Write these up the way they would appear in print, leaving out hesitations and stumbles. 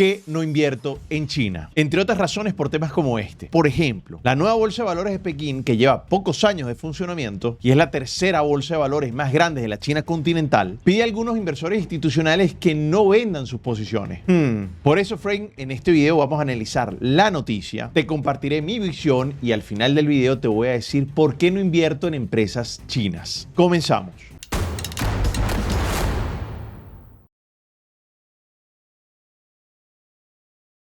qué no invierto en China? Entre otras razones por temas como este. Por ejemplo, la nueva bolsa de valores de Pekín, que lleva pocos años de funcionamiento y es la tercera bolsa de valores más grande de la China continental, pide a algunos inversores institucionales que no vendan sus posiciones. Por eso, Frank, en este video vamos a analizar la noticia, te compartiré mi visión y al final del video te voy a decir por qué no invierto en empresas chinas. Comenzamos.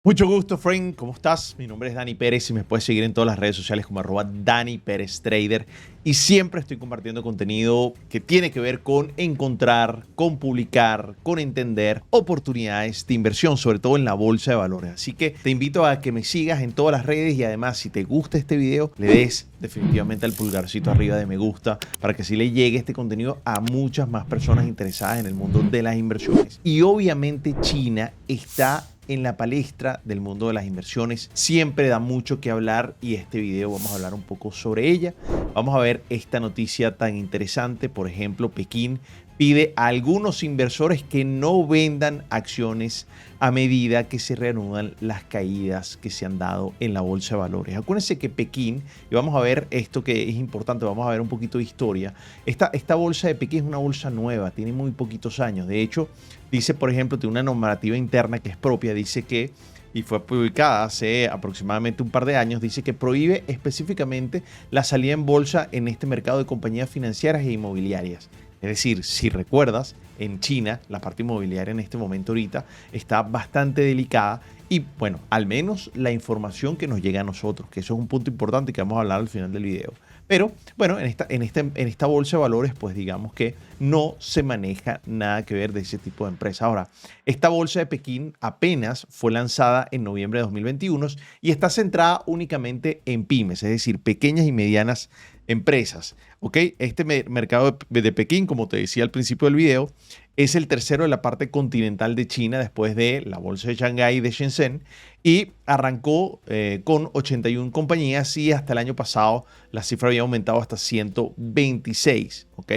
Mucho gusto, Frank. ¿Cómo estás? Mi nombre es Dani Pérez y me puedes seguir en todas las redes sociales como @DaniPérezTrader. Y siempre estoy compartiendo contenido que tiene que ver con encontrar, con publicar, con entender oportunidades de inversión, sobre todo en la bolsa de valores. Así que te invito a que me sigas en todas las redes y además, si te gusta este video, le des definitivamente al pulgarcito arriba de me gusta para que así le llegue este contenido a muchas más personas interesadas en el mundo de las inversiones. Y obviamente China está en la palestra del mundo de las inversiones, siempre da mucho que hablar y este video vamos a hablar un poco sobre ella. Vamos a ver esta noticia tan interesante. Por ejemplo, Pekín pide a algunos inversores que no vendan acciones a medida que se reanudan las caídas que se han dado en la bolsa de valores. Acuérdense que Pekín, y vamos a ver esto que es importante, vamos a ver un poquito de historia. Esta bolsa de Pekín es una bolsa nueva, tiene muy poquitos años. De hecho, dice, por ejemplo, tiene una normativa interna que es propia, dice que, y fue publicada hace aproximadamente un par de años, dice que prohíbe específicamente la salida en bolsa en este mercado de compañías financieras e inmobiliarias. Es decir, si recuerdas, en China la parte inmobiliaria en este momento ahorita está bastante delicada y bueno, al menos la información que nos llega a nosotros, que eso es un punto importante que vamos a hablar al final del video. Pero bueno, en esta bolsa de valores, pues digamos que no se maneja nada que ver de ese tipo de empresas. Ahora, esta bolsa de Pekín apenas fue lanzada en noviembre de 2021 y está centrada únicamente en pymes, es decir, pequeñas y medianas empresas. ¿Ok? Este mercado de Pekín, como te decía al principio del video, es el tercero de la parte continental de China después de la bolsa de Shanghái y de Shenzhen y arrancó con 81 compañías y hasta el año pasado la cifra había aumentado hasta 126. ¿Ok?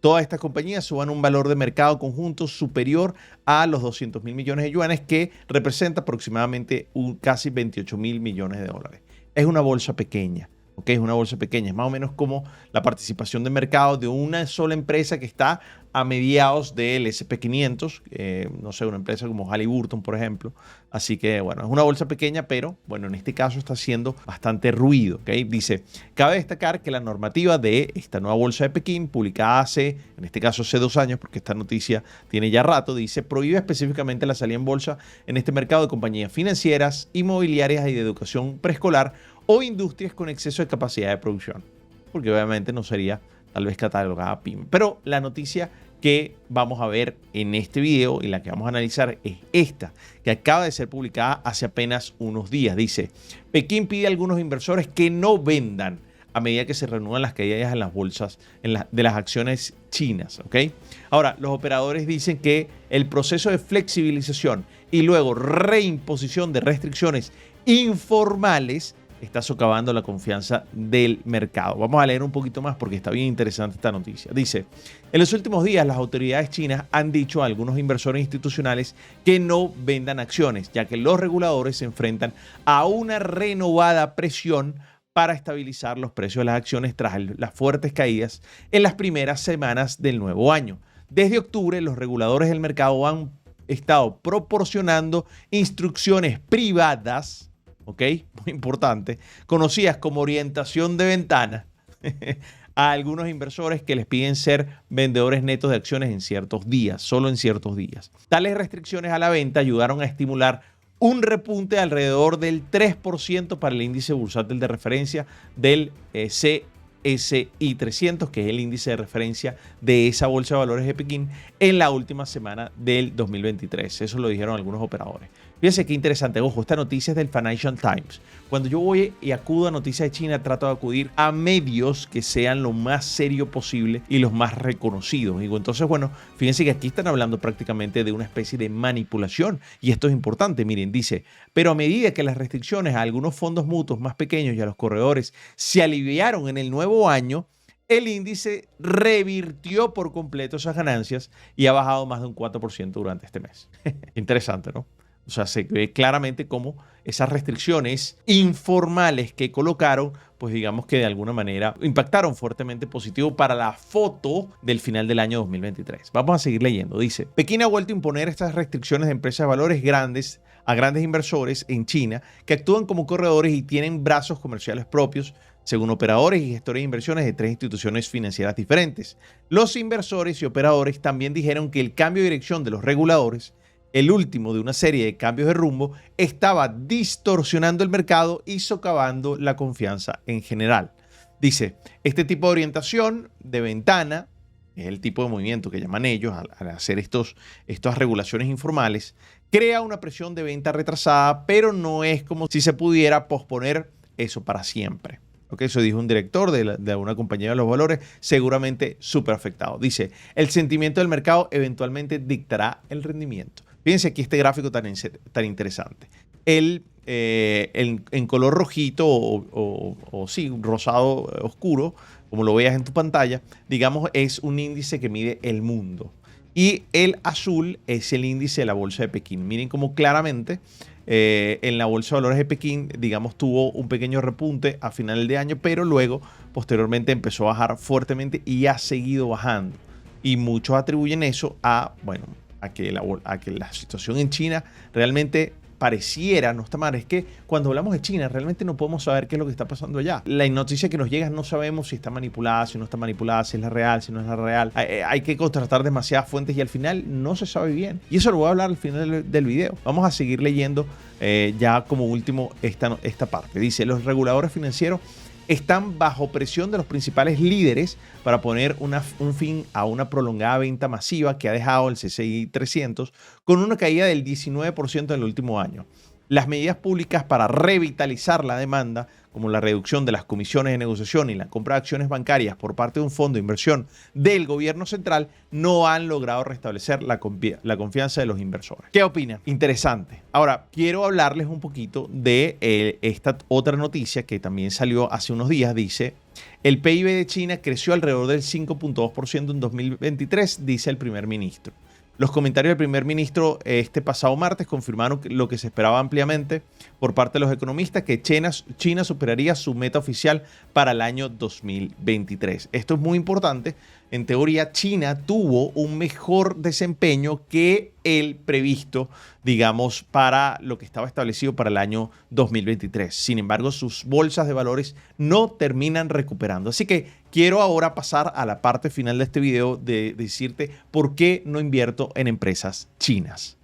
Todas estas compañías suban un valor de mercado conjunto superior a los 200 mil millones de yuanes, que representa aproximadamente casi 28 mil millones de dólares. Es una bolsa pequeña. Ok, es una bolsa pequeña, es más o menos como la participación de mercado de una sola empresa que está a mediados del S&P 500, no sé, una empresa como Halliburton, por ejemplo. Así que, bueno, es una bolsa pequeña, pero, bueno, en este caso está haciendo bastante ruido, ¿ok? Dice, cabe destacar que la normativa de esta nueva bolsa de Pekín, publicada hace, en este caso hace 2 años, porque esta noticia tiene ya rato, dice, prohíbe específicamente la salida en bolsa en este mercado de compañías financieras, inmobiliarias y de educación preescolar o industrias con exceso de capacidad de producción, porque obviamente no sería tal vez catalogada pyme. Pero la noticia que vamos a ver en este video y la que vamos a analizar es esta, que acaba de ser publicada hace apenas unos días. Dice, Pekín pide a algunos inversores que no vendan a medida que se reanudan las caídas en las bolsas de las acciones chinas. ¿Ok? Ahora, los operadores dicen que el proceso de flexibilización y luego reimposición de restricciones informales está socavando la confianza del mercado. Vamos a leer un poquito más porque está bien interesante esta noticia. Dice, en los últimos días las autoridades chinas han dicho a algunos inversores institucionales que no vendan acciones, ya que los reguladores se enfrentan a una renovada presión para estabilizar los precios de las acciones tras las fuertes caídas en las primeras semanas del nuevo año. Desde octubre, los reguladores del mercado han estado proporcionando instrucciones privadas, ¿ok? Muy importante, conocidas como orientación de ventana, a algunos inversores que les piden ser vendedores netos de acciones en ciertos días, solo en ciertos días. Tales restricciones a la venta ayudaron a estimular un repunte de alrededor del 3% para el índice bursátil de referencia del CSI 300, que es el índice de referencia de esa bolsa de valores de Pekín, en la última semana del 2023. Eso lo dijeron algunos operadores. Fíjense qué interesante. Ojo, esta noticia es del Financial Times. Cuando yo voy y acudo a noticias de China, trato de acudir a medios que sean lo más serio posible y los más reconocidos. Digo, entonces, bueno, fíjense que aquí están hablando prácticamente de una especie de manipulación. Y esto es importante. Miren, dice, pero a medida que las restricciones a algunos fondos mutuos más pequeños y a los corredores se aliviaron en el nuevo año, el índice revirtió por completo esas ganancias y ha bajado más de un 4% durante este mes. Interesante, ¿no? O sea, se ve claramente cómo esas restricciones informales que colocaron, pues digamos que de alguna manera impactaron fuertemente positivo para la foto del final del año 2023. Vamos a seguir leyendo. Dice, Pekín ha vuelto a imponer estas restricciones de empresas de valores grandes a grandes inversores en China que actúan como corredores y tienen brazos comerciales propios, según operadores y gestores de inversiones de 3 instituciones financieras diferentes. Los inversores y operadores también dijeron que el cambio de dirección de los reguladores, el último de una serie de cambios de rumbo, estaba distorsionando el mercado y socavando la confianza en general. Dice, este tipo de orientación de ventana, es el tipo de movimiento que llaman ellos al hacer estas regulaciones informales, crea una presión de venta retrasada, pero no es como si se pudiera posponer eso para siempre. Okay, eso dijo un director de una compañía de los valores, seguramente súper afectado. Dice, el sentimiento del mercado eventualmente dictará el rendimiento. Fíjense aquí este gráfico tan interesante. En color rojito o sí, rosado oscuro, como lo veas en tu pantalla, digamos, es un índice que mide el mundo. Y el azul es el índice de la bolsa de Pekín. Miren cómo claramente en la bolsa de valores de Pekín, digamos, tuvo un pequeño repunte a final de año, pero luego, posteriormente, empezó a bajar fuertemente y ha seguido bajando. Y muchos atribuyen eso a, bueno, a que la situación en China realmente pareciera no está mal. Es que cuando hablamos de China realmente no podemos saber qué es lo que está pasando allá. La noticia que nos llega no sabemos si está manipulada, si no está manipulada, si es la real, si no es la real. Hay que contrastar demasiadas fuentes y al final no se sabe bien. Y eso lo voy a hablar al final del video. Vamos a seguir leyendo ya como último esta parte. Dice, los reguladores financieros están bajo presión de los principales líderes para poner un fin a una prolongada venta masiva que ha dejado el CCI 300 con una caída del 19% en el último año. Las medidas públicas para revitalizar la demanda, como la reducción de las comisiones de negociación y la compra de acciones bancarias por parte de un fondo de inversión del gobierno central, no han logrado restablecer la confianza de los inversores. ¿Qué opinan? Interesante. Ahora, quiero hablarles un poquito de esta otra noticia que también salió hace unos días. Dice, el PIB de China creció alrededor del 5.2% en 2023, dice el primer ministro. Los comentarios del primer ministro este pasado martes confirmaron lo que se esperaba ampliamente por parte de los economistas, que China superaría su meta oficial para el año 2023. Esto es muy importante. En teoría, China tuvo un mejor desempeño que el previsto, digamos, para lo que estaba establecido para el año 2023. Sin embargo, sus bolsas de valores no terminan recuperando. Así que quiero ahora pasar a la parte final de este video de decirte por qué no invierto en empresas chinas.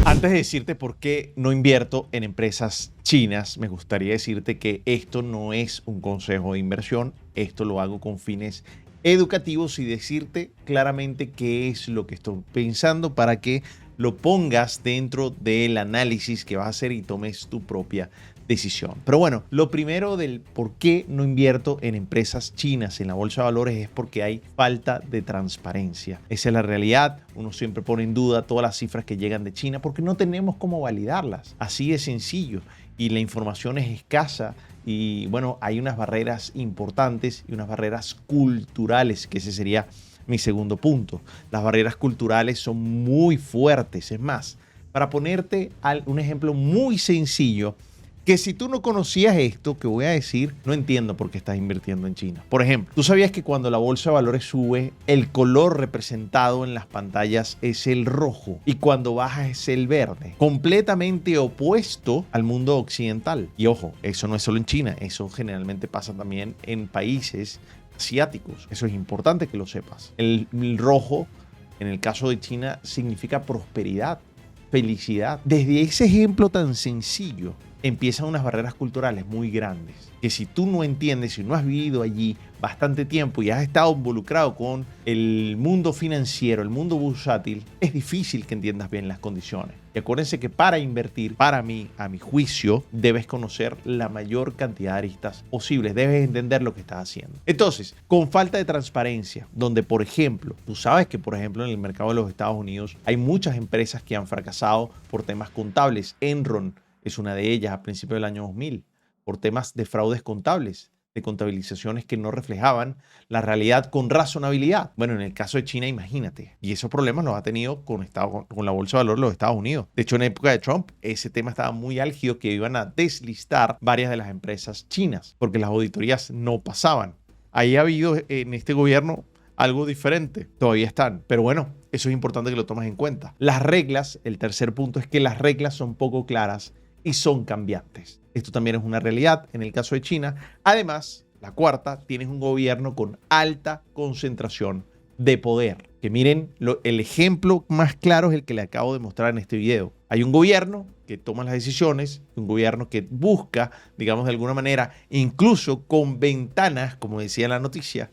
Antes de decirte por qué no invierto en empresas chinas, me gustaría decirte que esto no es un consejo de inversión, esto lo hago con fines educativos y decirte claramente qué es lo que estoy pensando para que lo pongas dentro del análisis que vas a hacer y tomes tu propia decisión. Pero bueno, lo primero del por qué no invierto en empresas chinas en la bolsa de valores es porque hay falta de transparencia. Esa es la realidad. Uno siempre pone en duda todas las cifras que llegan de China porque no tenemos cómo validarlas. Así de sencillo. Y la información es escasa. Y bueno, hay unas barreras importantes y unas barreras culturales, que ese sería mi segundo punto. Las barreras culturales son muy fuertes. Es más, para ponerte un ejemplo muy sencillo, que si tú no conocías esto que voy a decir, no entiendo por qué estás invirtiendo en China. Por ejemplo, ¿tú sabías que cuando la bolsa de valores sube, el color representado en las pantallas es el rojo y cuando baja es el verde? Completamente opuesto al mundo occidental. Y ojo, eso no es solo en China, eso generalmente pasa también en países asiáticos. Eso es importante que lo sepas. El rojo, en el caso de China, significa prosperidad, felicidad. Desde ese ejemplo tan sencillo, empiezan unas barreras culturales muy grandes, que si tú no entiendes, si no has vivido allí bastante tiempo y has estado involucrado con el mundo financiero, el mundo bursátil, es difícil que entiendas bien las condiciones. Y acuérdense que para invertir, para mí, a mi juicio, debes conocer la mayor cantidad de aristas posibles, debes entender lo que estás haciendo. Entonces, con falta de transparencia, donde por ejemplo, tú sabes que por ejemplo en el mercado de los Estados Unidos hay muchas empresas que han fracasado por temas contables. Enron es una de ellas a principios del año 2000, por temas de fraudes contables. de contabilizaciones que no reflejaban la realidad con razonabilidad. Bueno, en el caso de China, imagínate. Y esos problemas los ha tenido con la Bolsa de Valores de los Estados Unidos. De hecho, en época de Trump, ese tema estaba muy álgido, que iban a deslistar varias de las empresas chinas porque las auditorías no pasaban. Ahí ha habido en este gobierno algo diferente. Todavía están. Pero bueno, eso es importante que lo tomes en cuenta. Las reglas, el tercer punto es que las reglas son poco claras y son cambiantes. Esto también es una realidad en el caso de China. Además, la cuarta, tienes un gobierno con alta concentración de poder. Que miren, el ejemplo más claro es el que le acabo de mostrar en este video. Hay un gobierno que toma las decisiones, un gobierno que busca, digamos de alguna manera, incluso con ventanas, como decía la noticia,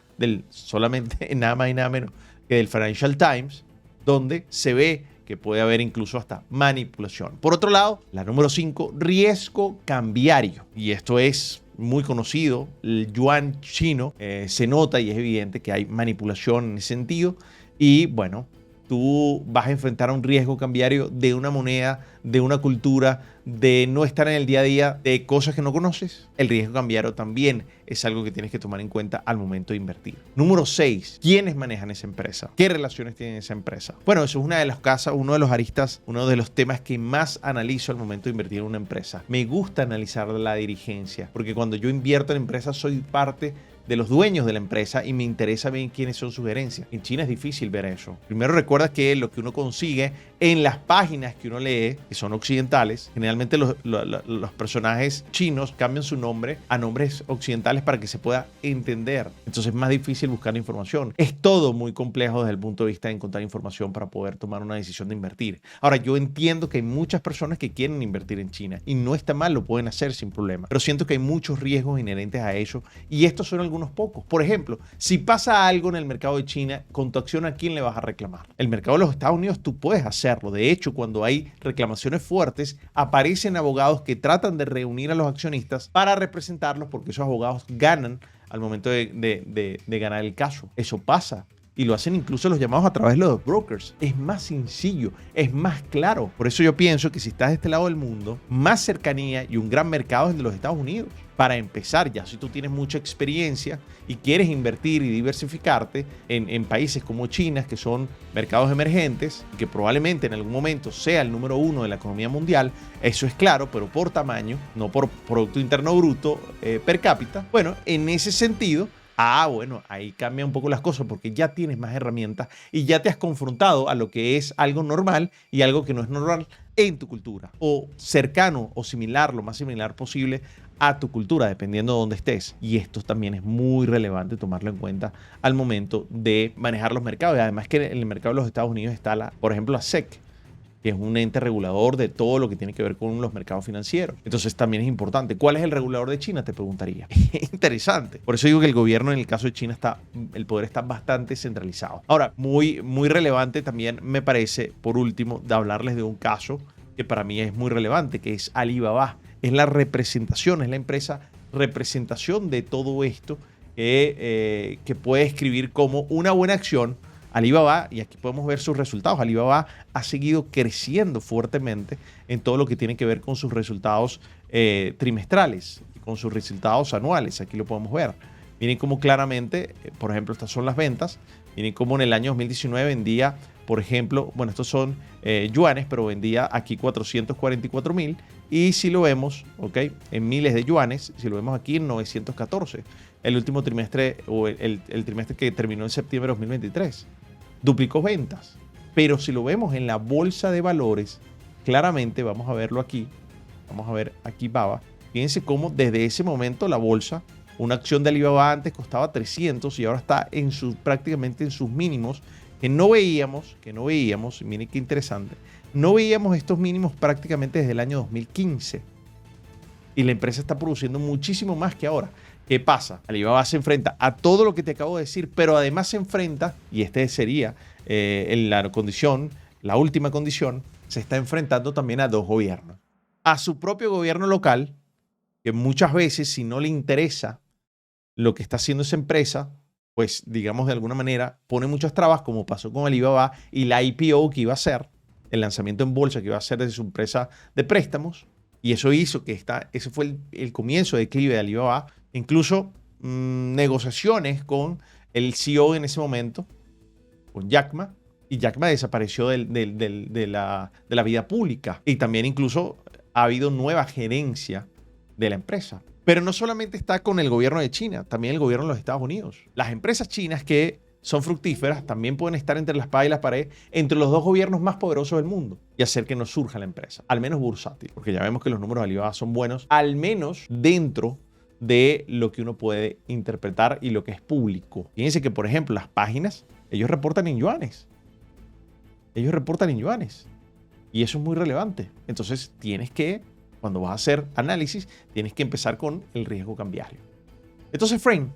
solamente nada más y nada menos que del Financial Times, donde se ve que puede haber incluso hasta manipulación. Por otro lado, la número 5, riesgo cambiario. Y esto es muy conocido, el yuan chino, se nota y es evidente que hay manipulación en ese sentido. Y bueno, tú vas a enfrentar a un riesgo cambiario de una moneda, de una cultura, de no estar en el día a día, de cosas que no conoces. El riesgo cambiario también es algo que tienes que tomar en cuenta al momento de invertir. Número 6, ¿quiénes manejan esa empresa? ¿Qué relaciones tiene esa empresa? Bueno, eso es una de las casas, uno de los aristas, uno de los temas que más analizo al momento de invertir en una empresa. Me gusta analizar la dirigencia, porque cuando yo invierto en empresas soy parte de los dueños de la empresa y me interesa ver quiénes son sus gerencias. En China es difícil ver eso. Primero recuerda que lo que uno consigue en las páginas que uno lee, que son occidentales, generalmente los personajes chinos cambian su nombre a nombres occidentales para que se pueda entender. Entonces es más difícil buscar la información. Es todo muy complejo desde el punto de vista de encontrar información para poder tomar una decisión de invertir. Ahora, yo entiendo que hay muchas personas que quieren invertir en China y no está mal, lo pueden hacer sin problema. Pero siento que hay muchos riesgos inherentes a eso y estos son algunos pocos. Por ejemplo, si pasa algo en el mercado de China, con tu acción, ¿a quién le vas a reclamar? El mercado de los Estados Unidos tú puedes hacerlo. De hecho, cuando hay reclamaciones fuertes, aparecen abogados que tratan de reunir a los accionistas para representarlos porque esos abogados ganan al momento de ganar el caso. Eso pasa. Y lo hacen incluso los llamados a través de los brokers. Es más sencillo, es más claro. Por eso yo pienso que si estás de este lado del mundo, más cercanía y un gran mercado es el de los Estados Unidos. Para empezar, ya si tú tienes mucha experiencia y quieres invertir y diversificarte en países como China, que son mercados emergentes, y que probablemente en algún momento sea el número 1 de la economía mundial, eso es claro, pero por tamaño, no por Producto Interno Bruto per cápita. Bueno, en ese sentido, bueno, ahí cambian un poco las cosas porque ya tienes más herramientas y ya te has confrontado a lo que es algo normal y algo que no es normal en tu cultura, o cercano o similar, lo más similar posible a tu cultura, dependiendo de dónde estés. Y esto también es muy relevante tomarlo en cuenta al momento de manejar los mercados. Y además que en el mercado de los Estados Unidos está, por ejemplo, la SEC, que es un ente regulador de todo lo que tiene que ver con los mercados financieros. Entonces también es importante. ¿Cuál es el regulador de China? Te preguntaría. Interesante. Por eso digo que el gobierno en el caso de China el poder está bastante centralizado. Ahora, muy, muy relevante también me parece, por último, de hablarles de un caso que para mí es muy relevante, que es Alibaba. Es la representación, es la empresa representación de todo esto que puede escribir como una buena acción. Alibaba, y aquí podemos ver sus resultados, Alibaba ha seguido creciendo fuertemente en todo lo que tiene que ver con sus resultados trimestrales, con sus resultados anuales. Aquí lo podemos ver. Miren cómo claramente, por ejemplo, estas son las ventas. Miren cómo en el año 2019 vendía, por ejemplo, bueno, estos son yuanes, pero vendía aquí 444,000. Y si lo vemos, ¿ok? En miles de yuanes, si lo vemos aquí en 914. El último trimestre, o el trimestre que terminó en septiembre de 2023. Duplicó ventas. Pero si lo vemos en la bolsa de valores, claramente, vamos a verlo aquí. Vamos a ver aquí Baba. Fíjense cómo desde ese momento la bolsa, una acción de Alibaba antes costaba 300 y ahora está prácticamente en sus mínimos que no veíamos, miren qué interesante, no veíamos estos mínimos prácticamente desde el año 2015. Y la empresa está produciendo muchísimo más que ahora. ¿Qué pasa? Alibaba se enfrenta a todo lo que te acabo de decir, pero además se enfrenta, y este sería la última condición, se está enfrentando también a dos gobiernos. A su propio gobierno local, que muchas veces, si no le interesa lo que está haciendo esa empresa, pues digamos de alguna manera pone muchas trabas, como pasó con Alibaba y la IPO que iba a hacer, el lanzamiento en bolsa que iba a hacer desde su empresa de préstamos, y eso hizo que ese fue el comienzo de declive de Alibaba. Incluso negociaciones con el CEO en ese momento, con Jack Ma, y Jack Ma desapareció de la vida pública. Y también incluso ha habido nueva gerencia de la empresa. Pero no solamente está con el gobierno de China, también el gobierno de los Estados Unidos. Las empresas chinas que son fructíferas también pueden estar entre la espada y la pared entre los dos gobiernos más poderosos del mundo y hacer que no surja la empresa, al menos bursátil, porque ya vemos que los números de Alibaba son buenos, al menos dentro de lo que uno puede interpretar y lo que es público. Fíjense que, por ejemplo, las páginas, ellos reportan en yuanes. Ellos reportan en yuanes. Y eso es muy relevante. Entonces, cuando vas a hacer análisis, tienes que empezar con el riesgo cambiario. Entonces, Frame,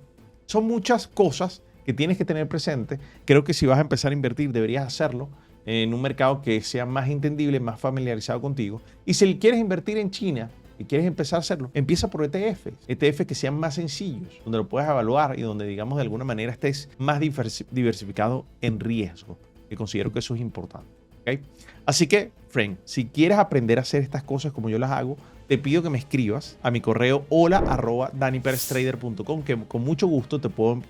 son muchas cosas que tienes que tener presente. Creo que si vas a empezar a invertir, deberías hacerlo en un mercado que sea más entendible, más familiarizado contigo. Y si quieres invertir en China y quieres empezar a hacerlo, empieza por ETFs. ETFs que sean más sencillos, donde lo puedas evaluar y donde, digamos, de alguna manera estés más diversificado en riesgo, que considero que eso es importante. ¿Okay? Así que, friend, si quieres aprender a hacer estas cosas como yo las hago, te pido que me escribas a mi correo hola@daniperestrader.com, que con mucho gusto te puedo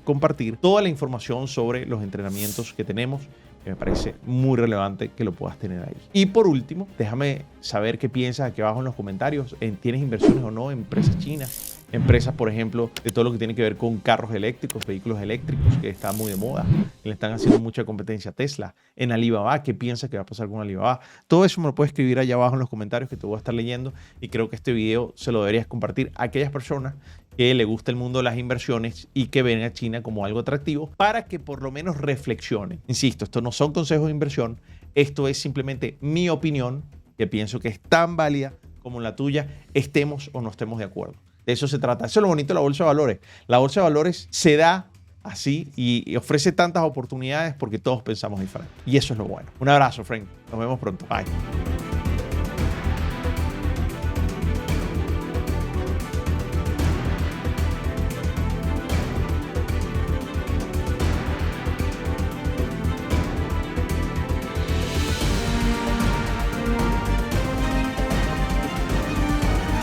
compartir toda la información sobre los entrenamientos que tenemos, que me parece muy relevante que lo puedas tener ahí. Y por último, déjame saber qué piensas aquí abajo en los comentarios. ¿Tienes inversiones o no en empresas chinas? Empresas, por ejemplo, de todo lo que tiene que ver con carros eléctricos, vehículos eléctricos, que está muy de moda. Le están haciendo mucha competencia a Tesla. En Alibaba, ¿qué piensas que va a pasar con Alibaba? Todo eso me lo puedes escribir allá abajo en los comentarios, que te voy a estar leyendo. Y creo que este video se lo deberías compartir a aquellas personas que le gusta el mundo de las inversiones y que ven a China como algo atractivo, para que por lo menos reflexionen. Insisto, esto no son consejos de inversión. Esto es simplemente mi opinión, que pienso que es tan válida como la tuya, estemos o no estemos de acuerdo. De eso se trata. Eso es lo bonito de la bolsa de valores. La bolsa de valores se da así y ofrece tantas oportunidades porque todos pensamos diferente. Y eso es lo bueno. Un abrazo, friend. Nos vemos pronto. Bye.